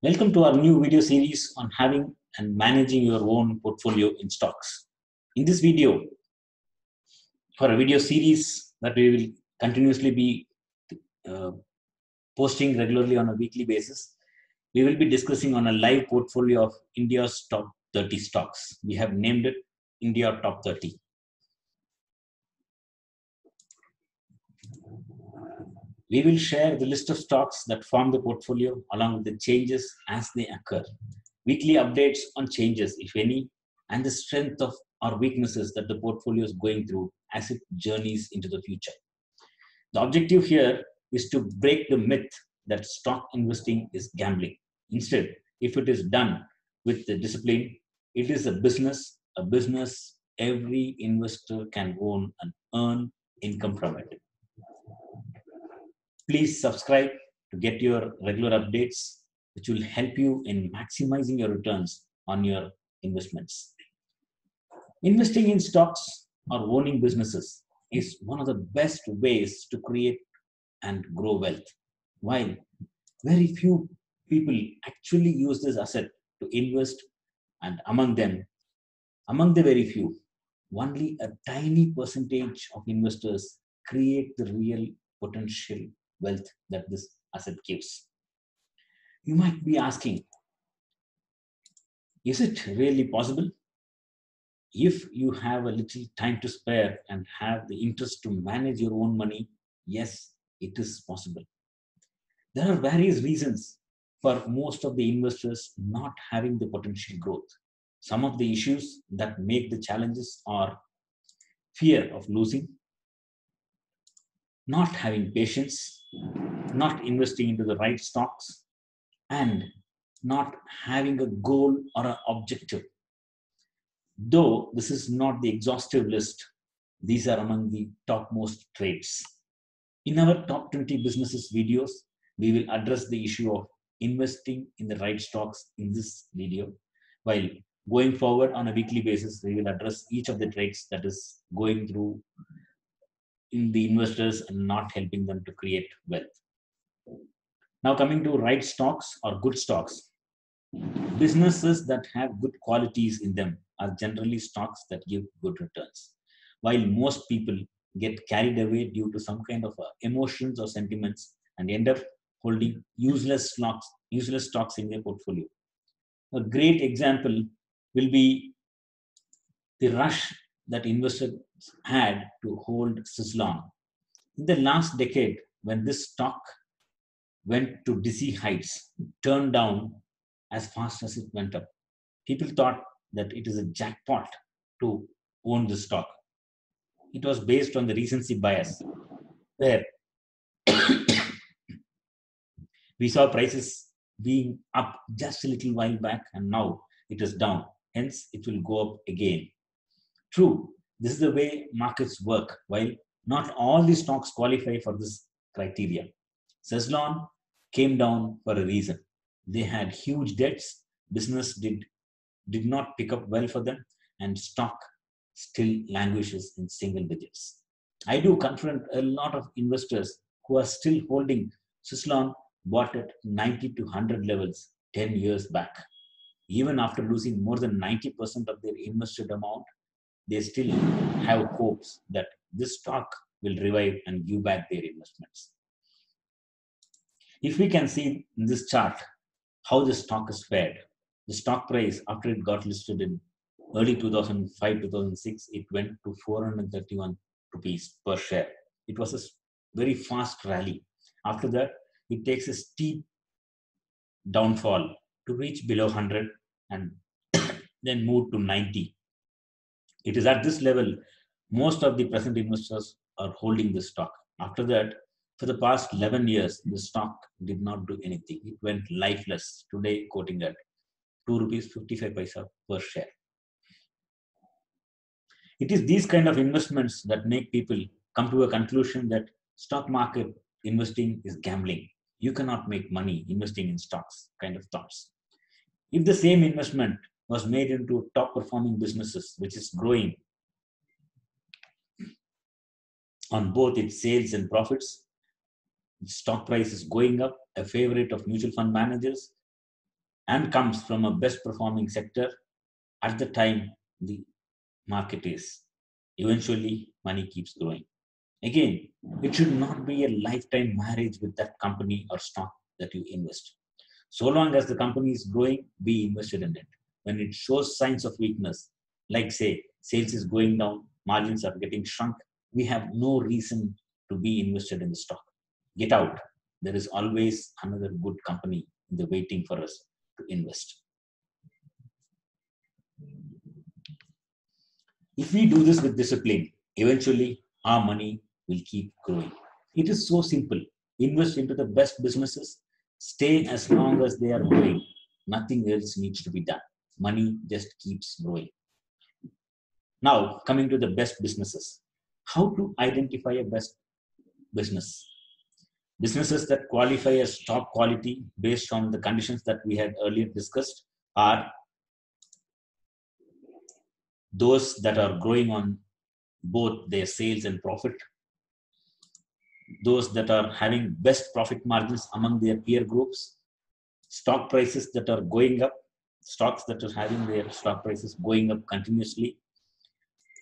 Welcome to our new video series on having and managing your own portfolio in stocks. In this video, for a video series that we will continuously be uh, posting regularly on a weekly basis, we will be discussing on a live portfolio of India's top 30 stocks. We have named it India Top 30. We will share the list of stocks that form the portfolio along with the changes as they occur, weekly updates on changes, if any, and the strength of or weaknesses that the portfolio is going through as it journeys into the future. The objective here is to break the myth that stock investing is gambling. Instead, if it is done with the discipline, it is a business every investor can own and earn income from it. Please subscribe to get your regular updates, which will help you in maximizing your returns on your investments. Investing in stocks or owning businesses is one of the best ways to create and grow wealth. While very few people actually use this asset to invest, and among the very few, only a tiny percentage of investors create the real potential wealth that this asset gives. You might be asking, is it really possible? If you have a little time to spare and have the interest to manage your own money, yes, it is possible. There are various reasons for most of the investors not having the potential growth. Some of the issues that make the challenges are fear of losing, not having patience, not investing into the right stocks, and not having a goal or an objective. Though this is not the exhaustive list, these are among the topmost traits. In our top 20 businesses videos, we will address the issue of investing in the right stocks in this video. While going forward on a weekly basis, we will address each of the traits that is going through in the investors and not helping them to create wealth. Now, coming to right stocks or good stocks, businesses that have good qualities in them are generally stocks that give good returns. While most people get carried away due to some kind of emotions or sentiments and end up holding useless stocks in their portfolio. A great example will be the rush that investors had to hold Suzlon. In the last decade, when this stock went to dizzy heights, turned down as fast as it went up. People thought that it is a jackpot to own the stock. It was based on the recency bias, where we saw prices being up just a little while back and now it is down. Hence, it will go up again. True, this is the way markets work, while not all the stocks qualify for this criteria. Cezlon came down for a reason. They had huge debts, business did not pick up well for them, and stock still languishes in single digits. I do confront a lot of investors who are still holding Suzlon bought at 90 to 100 levels 10 years back. Even after losing more than 90% of their invested amount, they still have hopes that this stock will revive and give back their investments. If we can see in this chart how the stock is fared, the stock price after it got listed in early 2005 2006, it went to 431 rupees per share. It was a very fast rally. After that, it takes a steep downfall to reach below 100 and then move to 90. It is at this level most of the present investors are holding this stock. After that, for the past 11 years, the stock did not do anything. It went lifeless. Today, quoting at 2 rupees 55 paisa per share. It is these kind of investments that make people come to a conclusion that stock market investing is gambling. You cannot make money investing in stocks, kind of thoughts. If the same investment was made into top performing businesses, which is growing on both its sales and profits, stock price is going up, a favorite of mutual fund managers, and comes from a best performing sector at the time the market is. Eventually, money keeps growing. Again, it should not be a lifetime marriage with that company or stock that you invest. So long as the company is growing, be invested in it. When it shows signs of weakness, like say sales is going down, margins are getting shrunk, we have no reason to be invested in the stock. Get out. There is always another good company in the waiting for us to invest. If we do this with discipline, eventually our money will keep growing. It is so simple. Invest into the best businesses, stay as long as they are growing. Nothing else needs to be done. Money just keeps growing. Now, coming to the best businesses. How to identify a best business? Businesses that qualify as top quality based on the conditions that we had earlier discussed are those that are growing on both their sales and profit, those that are having best profit margins among their peer groups, stock prices that are going up, stocks that are having their stock prices going up continuously,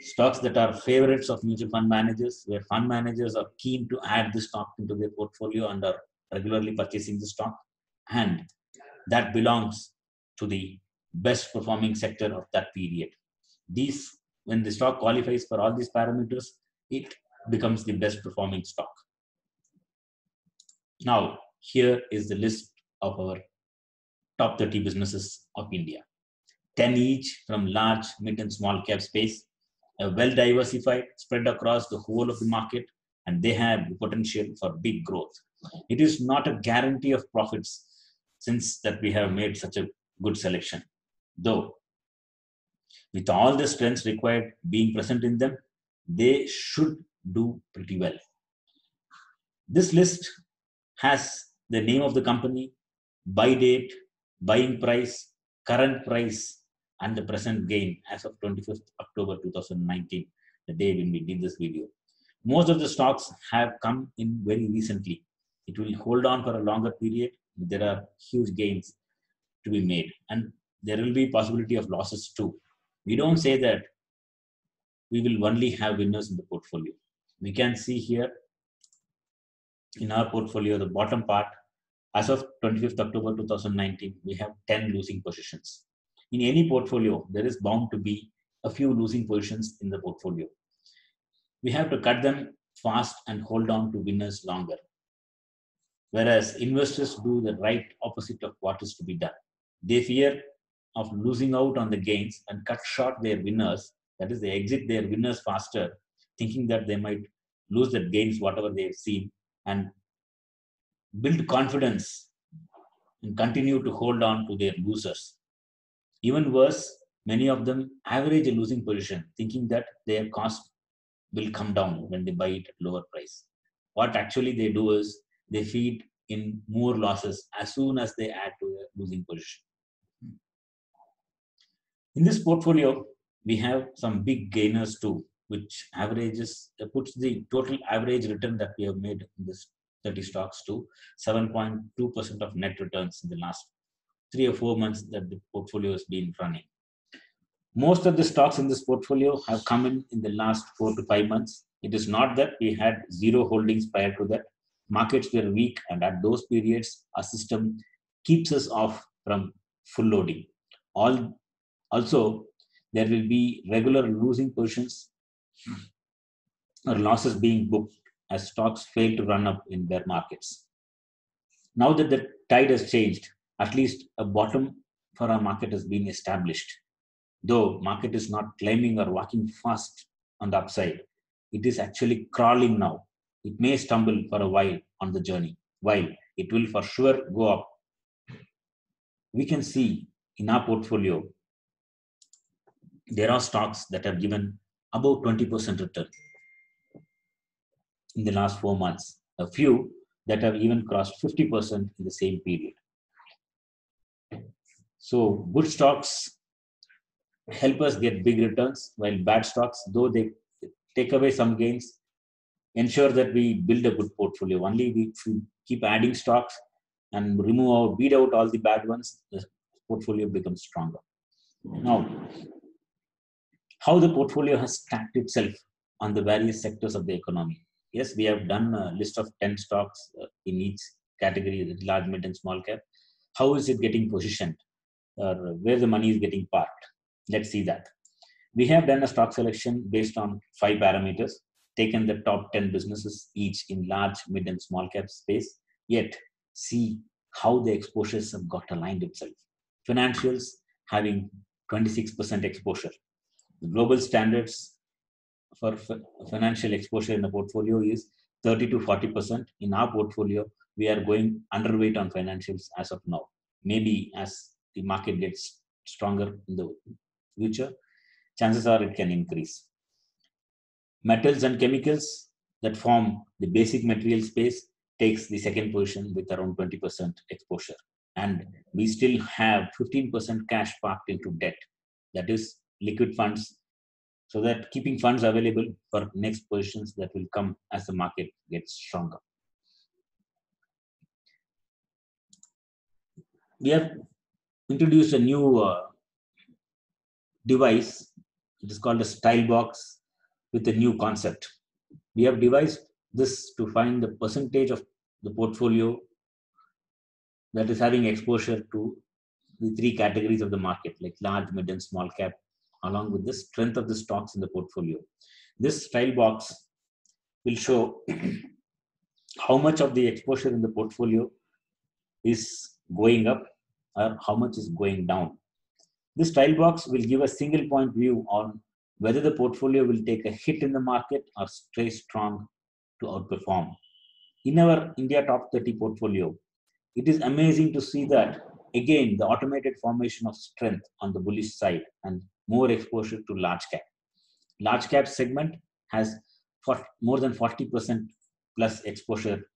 stocks that are favorites of mutual fund managers, where fund managers are keen to add the stock into their portfolio and are regularly purchasing the stock, and that belongs to the best performing sector of that period. These, when the stock qualifies for all these parameters, it becomes the best performing stock. Now, here is the list of our top 30 businesses of India. 10 each from large, mid, and small cap space, well diversified, spread across the whole of the market, and they have the potential for big growth. It is not a guarantee of profits since that we have made such a good selection. Though, with all the strengths required being present in them, they should do pretty well. This list has the name of the company, buy date, buying price, current price, and the present gain as of 25th October 2019, the day when we did this video. Most of the stocks have come in very recently. It will hold on for a longer period. There are huge gains to be made, and there will be possibility of losses too. We don't say that we will only have winners in the portfolio. We can see here in our portfolio, the bottom part, as of 25th October 2019, we have 10 losing positions. In any portfolio, there is bound to be a few losing positions in the portfolio. We have to cut them fast and hold on to winners longer. Whereas investors do the right opposite of what is to be done. They fear of losing out on the gains and cut short their winners. That is, they exit their winners faster, thinking that they might lose the gains, whatever they've seen, and build confidence and continue to hold on to their losers. Even worse, many of them average a losing position, thinking that their cost will come down when they buy it at lower price. What actually they do is they feed in more losses as soon as they add to a losing position. In this portfolio, we have some big gainers too, which puts the total average return that we have made in this 30 stocks to 7.2% of net returns in the last 3 or 4 months that the portfolio has been running. Most of the stocks in this portfolio have come in the last 4 to 5 months. It is not that we had zero holdings prior to that. Markets were weak, and at those periods, our system keeps us off from full loading. Also, there will be regular losing positions or losses being booked as stocks fail to run up in their markets. Now that the tide has changed, at least a bottom for our market has been established. Though market is not climbing or walking fast on the upside, it is actually crawling now. It may stumble for a while on the journey, while it will for sure go up. We can see in our portfolio, there are stocks that have given about 20% return in the last 4 months. A few that have even crossed 50% in the same period. So good stocks help us get big returns, while bad stocks, though they take away some gains, ensure that we build a good portfolio. Only if we keep adding stocks and weed out all the bad ones, the portfolio becomes stronger. Now, how the portfolio has stacked itself on the various sectors of the economy. Yes, we have done a list of 10 stocks in each category, large, mid, and small cap. How is it getting positioned? Or where the money is getting parked? Let's see that. We have done a stock selection based on 5 parameters, taken the top 10 businesses each in large, mid, and small cap space, yet see how the exposures have got aligned itself. Financials having 26% exposure. The global standards for financial exposure in the portfolio is 30 to 40%. In our portfolio, we are going underweight on financials as of now. Maybe as the market gets stronger in the future, chances are it can increase. Metals and chemicals that form the basic material space takes the second position with around 20% exposure. And we still have 15% cash parked into debt, that is liquid funds, so that keeping funds available for next positions that will come as the market gets stronger. We have introduced a new device. It is called a style box with a new concept. We have devised this to find the percentage of the portfolio that is having exposure to the 3 categories of the market, like large, mid, and small cap, along with the strength of the stocks in the portfolio. This style box will show how much of the exposure in the portfolio is going up or how much is going down. This style box will give a single point view on whether the portfolio will take a hit in the market or stay strong to outperform. In our India Top 30 portfolio, it is amazing to see that again the automated formation of strength on the bullish side and more exposure to large cap. Large cap segment has more than 40% plus exposure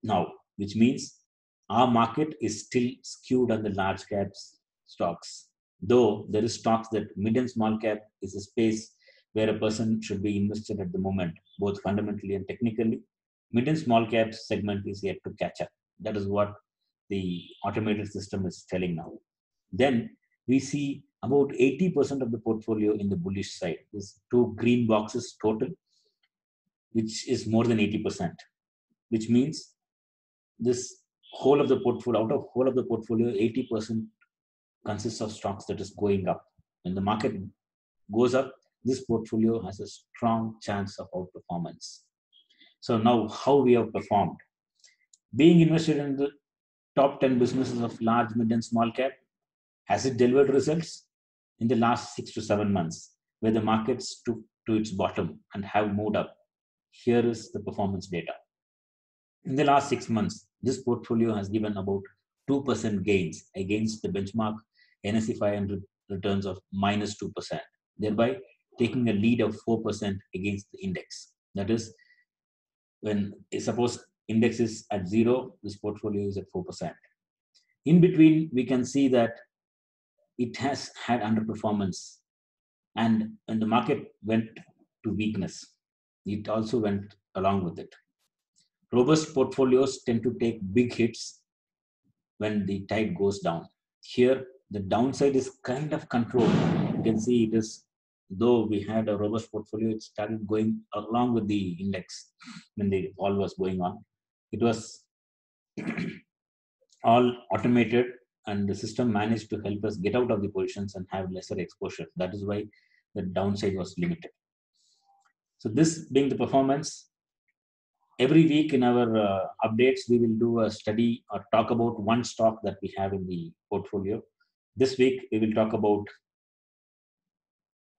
now, which means our market is still skewed on the large caps stocks. Though there is stocks that mid and small cap is a space where a person should be invested at the moment, both fundamentally and technically. Mid and small cap segment is yet to catch up. That is what the automated system is telling now. Then we see about 80% of the portfolio in the bullish side. There's 2 green boxes total, which is more than 80%, which means this whole of the portfolio, out of whole of the portfolio, 80% consists of stocks that is going up. When the market goes up, this portfolio has a strong chance of outperformance. So now how we have performed. Being invested in the top 10 businesses of large, mid, and small cap, has it delivered results? In the last 6 to 7 months, where the markets took to its bottom and have moved up, here is the performance data. In the last 6 months, this portfolio has given about 2% gains against the benchmark NSE 500 returns of minus 2%, thereby taking a lead of 4% against the index. That is, when suppose index is at 0, this portfolio is at 4%. In between, we can see that it has had underperformance, and when the market went to weakness, it also went along with it. Robust portfolios tend to take big hits when the tide goes down. Here, the downside is kind of controlled. You can see it is, though we had a robust portfolio, it started going along with the index when the fall was going on. It was all automated, and the system managed to help us get out of the positions and have lesser exposure. That is why the downside was limited. So this being the performance, every week in our updates, we will do a study or talk about one stock that we have in the portfolio. This week, we will talk about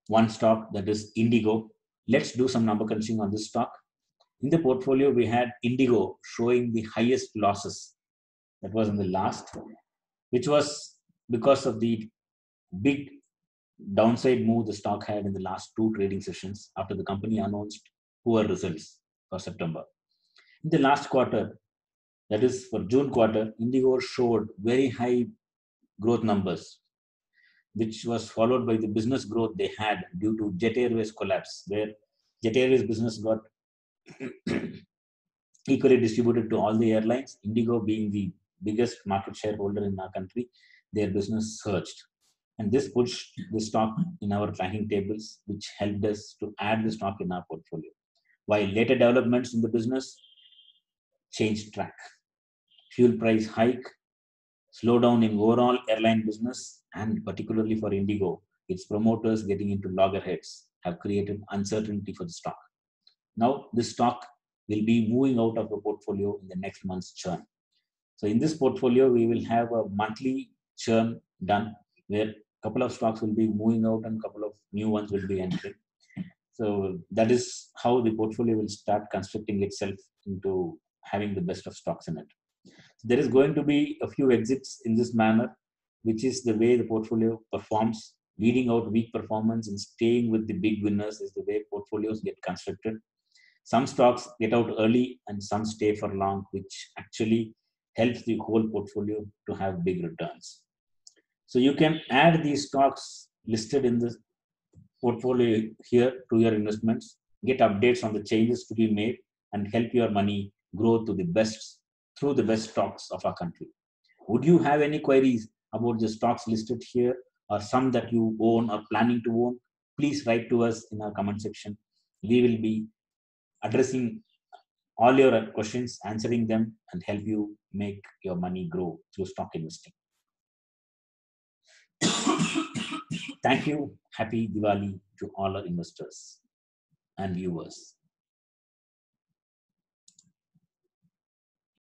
one stock, that is Indigo. Let's do some number crunching on this stock. In the portfolio, we had Indigo showing the highest losses. That was in the last, which was because of the big downside move the stock had in the last 2 trading sessions after the company announced poor results for September. In the last quarter, that is for June quarter, Indigo showed very high growth numbers, which was followed by the business growth they had due to Jet Airways collapse, where Jet Airways business got equally distributed to all the airlines. Indigo, being the biggest market shareholder in our country, their business surged. And this pushed the stock in our tracking tables, which helped us to add the stock in our portfolio. While later developments in the business changed track. Fuel price hike, slowdown in overall airline business, and particularly for Indigo, its promoters getting into loggerheads have created uncertainty for the stock. Now, this stock will be moving out of the portfolio in the next month's churn. So, in this portfolio, we will have a monthly churn done where a couple of stocks will be moving out and a couple of new ones will be entering. So, that is how the portfolio will start constructing itself into having the best of stocks in it. There is going to be a few exits in this manner, which is the way the portfolio performs. Weeding out weak performance and staying with the big winners is the way portfolios get constructed. Some stocks get out early and some stay for long, which actually helps the whole portfolio to have big returns. So you can add these stocks listed in the portfolio here to your investments, get updates on the changes to be made, and help your money grow to the best through the best stocks of our country. Would you have any queries about the stocks listed here or some that you own or planning to own? Please write to us in our comment section. We will be addressing all your questions, answering them, and help you make your money grow through stock investing. Thank you. Happy Diwali to all our investors and viewers.